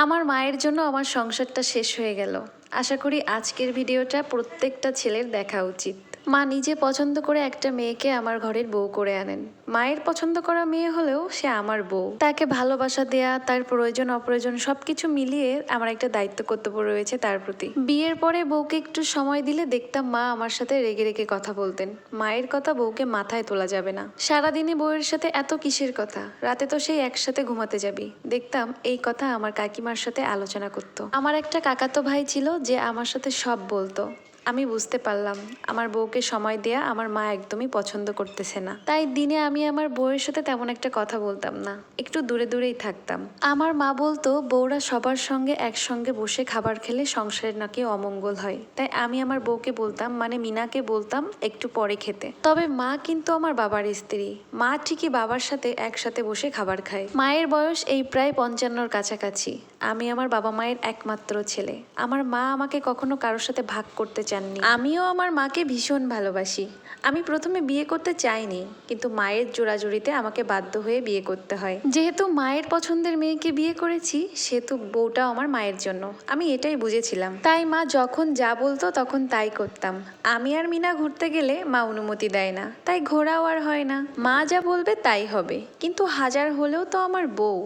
আমার মায়ের জন্য আমার সংসারটা শেষ হয়ে গেল। আশা করি আজকের ভিডিওটা প্রত্যেকটা ছেলের দেখা উচিত। মা নিজে পছন্দ করে একটা মেয়েকে আমার ঘরের বউ করে আনেন। মায়ের পছন্দ করা মেয়ে হলেও সে আমার বউ। তাকে ভালোবাসা দেয়া, তার প্রয়োজন অপ্রয়োজন সবকিছু মিলিয়ে আমার একটা দায়িত্ব কর্তব্য রয়েছে তার প্রতি। বিয়ের পরে বউকে একটু সময় দিলে দেখতাম মা আমার সাথে রেগে রেগে কথা বলতেন। মায়ের কথা বউকে মাথায় তোলা যাবে না। সারাদিনে বউয়ের সাথে এত কিসের কথা, রাতে তো সেই একসাথে ঘুমাতে যাবি। দেখতাম এই কথা আমার কাকিমার সাথে আলোচনা করতো। আমার একটা কাকাতো ভাই ছিল যে আমার সাথে সব বলতো। আমি বুঝতে পারলাম আমার বউকে সময় দেয়া আমার মা একদমই পছন্দ করতেছে না। তাই দিনে আমি আমার বউয়ের সাথে তেমন একটা কথা বলতাম না, একটু দূরে দূরেই থাকতাম। আমার মা বলতো বউরা সবার সঙ্গে একসঙ্গে বসে খাবার খেলে সংসারের নাকি অমঙ্গল হয়। তাই আমি আমার বউকে বলতাম, মানে মিনাকে বলতাম একটু পরে খেতে। তবে মা কিন্তু আমার বাবার স্ত্রী, মা ঠিকই বাবার সাথে একসাথে বসে খাবার খায়। মায়ের বয়স এই প্রায় 55-র কাছাকাছি। আমি আমার বাবা মায়ের একমাত্র ছেলে। আমার মা আমাকে কখনো কারোর সাথে ভাগ করতে চাননি। আমিও আমার মাকে ভীষণ ভালোবাসি। আমি প্রথমে বিয়ে করতে চাইনি, কিন্তু মায়ের জোরাজুরিতে আমাকে বাধ্য হয়ে বিয়ে করতে হয়। যেহেতু মায়ের পছন্দের মেয়েকে বিয়ে করেছি, সেহেতু বউটাও আমার মায়ের জন্য। আমি এটাই বুঝেছিলাম। তাই মা যখন যা বলতো তখন তাই করতাম। আমি আর মিনা ঘুরতে গেলে মা অনুমতি দেয় না, তাই ঘোরাও আর হয় না। মা যা বলবে তাই হবে। কিন্তু হাজার হলেও তো আমার বউ,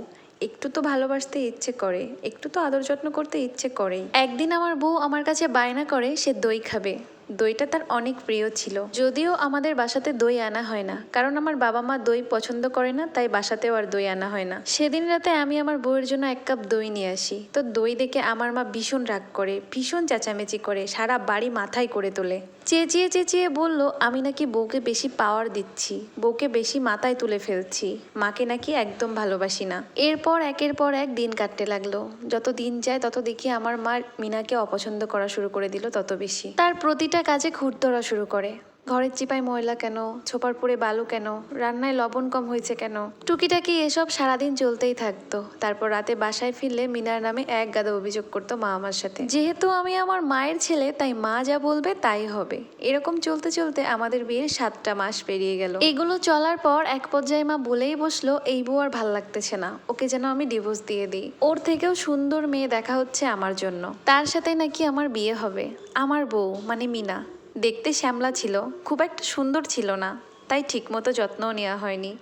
একটু তো ভালোবাসতে ইচ্ছে করে, একটু তো আদর যত্ন করতে ইচ্ছে করেই। একদিন আমার বউ আমার কাছে বায়না করে সে দই খাবে। দইটা তার অনেক প্রিয় ছিল। যদিও আমাদের বাসাতে দই আনা হয় না, কারণ আমার বাবা মা দই পছন্দ করে না, তাই বাসাতেও আর দই আনা হয় না। সেদিন রাতে আমি আমার বউয়ের জন্য 1 কাপ দই নিয়ে আসি। তো দই দেখে আমার মা ভীষণ রাগ করে, ভীষণ চেঁচামেচি করে, সারা বাড়ি মাথায় করে তোলে। চেঁচিয়ে চেঁচিয়ে বলল আমি নাকি বউকে বেশি পাওয়ার দিচ্ছি, বউকে বেশি মাথায় তুলে ফেলছি, মাকে নাকি একদম ভালোবাসি না। এরপর একের পর এক দিন কাটতে লাগলো। যত দিন যায় তত দেখি আমার মা মিনাকে অপছন্দ করা শুরু করে দিল তত বেশি। তার প্রতিটা কাজে খুঁত ধরা শুরু করে। ঘরের চিপায় ময়লা কেন, ছোপার পরে বালু কেন, রান্নায় লবণ কম হয়েছে কেন, টুকিটাকি এসব সারাদিন চলতেই থাকতো। তারপর রাতে বাসায় ফিরলে মিনার নামে এক গাদা অভিযোগ করতো মা আমার সাথে। যেহেতু আমি আমার মায়ের ছেলে, তাই মা যা বলবে তাই হবে। এরকম চলতে চলতে আমাদের বিয়ের 7টা মাস পেরিয়ে গেল। এগুলো চলার পর এক পর্যায়ে মা বলেই বসলো এই বউ আর ভাল লাগতেছে না, ওকে যেন আমি ডিভোর্স দিয়ে দিই। ওর থেকেও সুন্দর মেয়ে দেখা হচ্ছে আমার জন্য, তার সাথে নাকি আমার বিয়ে হবে। আমার বউ মানে মিনা দেখতে শ্যামলা ছিল, খুব একটা সুন্দর ছিল না, তাই ঠিকমতো যত্নও নেওয়া হয়নি,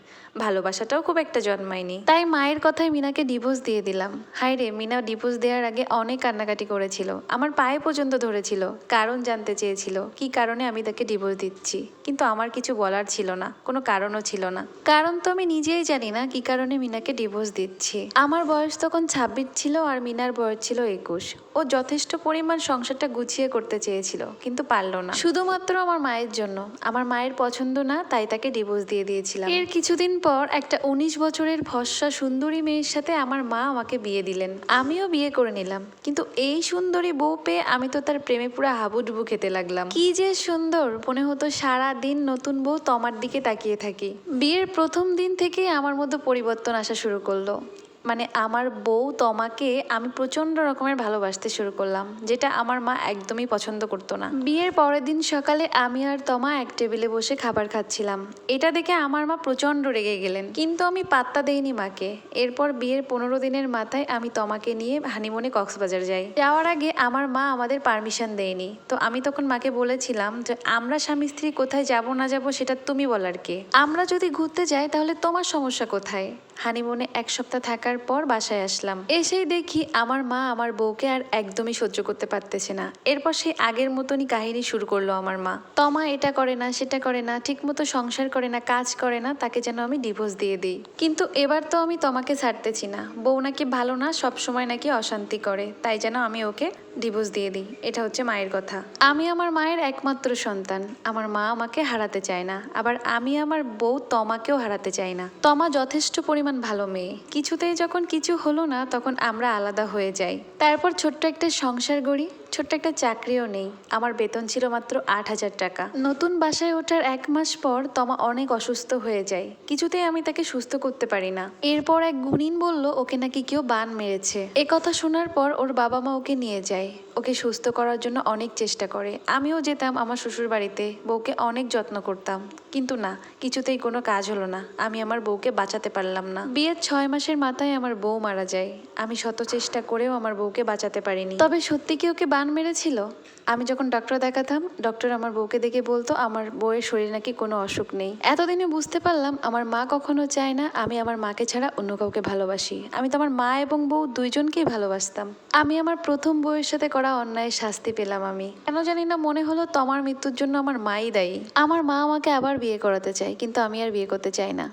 ভালোবাসাটাও খুব একটা জন্মায়নি। তাই মায়ের কথায় মিনাকে ডিভোর্স দিয়ে দিলাম। হায় রে, মিনা ডিভোর্স দেওয়ার আগে অনেক কান্নাকাটি করেছিল, আমার পায়ে পর্যন্ত ধরেছিল, কারণ জানতে চেয়েছিল কি কারণে আমি তাকে ডিভোর্স দিচ্ছি। কিন্তু আমার কিছু বলার ছিল না, কোনো কারণও ছিল না। কারণ তো আমি নিজেই জানি না কি কারণে মিনাকে ডিভোর্স দিচ্ছি। আমার বয়স তখন 26 ছিল আর মিনার বয়স ছিল 21। ও যথেষ্ট পরিমাণ সংসারটা গুছিয়ে করতে চেয়েছিল, কিন্তু পারল না। শুধুমাত্র আমার মায়ের জন্য। আমার মায়ের পছন্দ না, তাই তাকে ডিভোর্স দিয়ে দিয়েছিলাম। এর কিছুদিন পর একটা 19 বছরের ফর্সা সুন্দরী মেয়ের সাথে আমার মা আমাকে বিয়ে দিলেন। আমিও বিয়ে করে নিলাম, কিন্তু এই সুন্দরী বউ পেয়ে আমি তো তার প্রেমে পুরো হাবুডুবু খেতে লাগলাম। কি যে সুন্দর, মনে হতো সারা দিন নতুন বউ তমার দিকে তাকিয়ে থাকি। বিয়ের প্রথম দিন থেকেই আমার মধ্যে পরিবর্তন আসা শুরু করলো। মানে আমার বউ তমাকে আমি প্রচণ্ড রকমের ভালোবাসতে শুরু করলাম, যেটা আমার মা একদমই পছন্দ করতো না। বিয়ের পরের দিন সকালে আমি আর তমা এক টেবিলে বসে খাবার খাচ্ছিলাম। এটা দেখে আমার মা প্রচণ্ড রেগে গেলেন, কিন্তু আমি পাত্তা দেইনি মাকে। এরপর বিয়ের 15 দিনের মাথায় আমি তমাকে নিয়ে হানিমুনে কক্সবাজার যাই। যাওয়ার আগে আমার মা আমাদের পারমিশন দেয়নি, তো আমি তখন মাকে বলেছিলাম যে আমরা স্বামী স্ত্রী কোথায় যাব না যাব সেটা তুমি বলার কে, আমরা যদি ঘুরতে যাই তাহলে তোমার সমস্যা কোথায়। হানিমুনে 1 সপ্তাহ থাকার পর বাসায় আসলাম। এসেই দেখি আমার মা আমার বউকে আর একদমই সহ্য করতে পারতেছে না। এরপর সেই আগের মতনই কাহিনী শুরু করলো আমার মা। তমা এটা করে না, সেটা করে না, ঠিক মতো সংসার করে না, কাজ করে না, তাকে যেন আমি ডিভোর্স দিয়ে দিই। কিন্তু এবার তো আমি তমাকে ছাড়তেছি না। বউ নাকি ভালো না, সবসময় নাকি অশান্তি করে, তাই যেন আমি ওকে ডিভোর্স দিয়ে দিই। এটা হচ্ছে মায়ের কথা। আমি আমার মায়ের একমাত্র সন্তান। আমার মা আমাকে হারাতে চায় না, আবার আমি আমার বউ তমাকেও হারাতে চাই না। তমা যথেষ্ট পরিমাণ ভালো মেয়ে। কিছুতেই যখন কিছু হলো না, তখন আমরা আলাদা হয়ে যাই। তারপর ছোট্ট একটা সংসার গড়ি, ছোট্ট একটা চাকরিও নেই। আমার বেতন ছিল মাত্র 8,000 টাকা। নতুন বাসায় ওঠার 1 মাস পর তমা অনেক অসুস্থ হয়ে যায়। কিছুতেই আমি তাকে সুস্থ করতে পারি না। এরপর এক গুণিন বলল ওকে নাকি কেউ বান মেরেছে। এ কথা শোনার পর ওর বাবা মা ওকে নিয়ে যায়, ওকে সুস্থ করার জন্য অনেক চেষ্টা করে। আমিও যেতাম আমার শ্বশুর বাড়িতে, বউকে অনেক যত্ন করতাম, কিন্তু না, কিছুতেই কোনো কাজ হলো না। আমি আমার বউকে বাঁচাতে পারলাম না। না। বিয়ের 6 মাসের মাথায় আমার বউ মারা যায়। আমি শত চেষ্টা করেও আমার বউকে বাঁচাতে পারিনি। তবে সত্যি কি ওকে বান মেরেছিল? আমি যখন ডক্টর দেখাতাম, ডক্টর আমার বউকে দেখে বলতো আমার বউয়ের শরীরে নাকি কোনো অসুখ নেই। এতদিনে বুঝতে পারলাম আমার মা কখনো চায় না আমি আমার মাকে ছাড়া অন্য কাউকে ভালোবাসি। আমি তো আমার মা এবং বউ দুইজনকেই ভালোবাসতাম। আমি আমার প্রথম বউয়ের সাথে করা অন্যায়ের শাস্তি পেলাম আমি। কেন জানি না মনে হলো তমার মৃত্যুর জন্য আমার মাই দায়ী। আমার মা আমাকে আবার বিয়ে করাতে চায়, কিন্তু আমি আর বিয়ে করতে চাই না।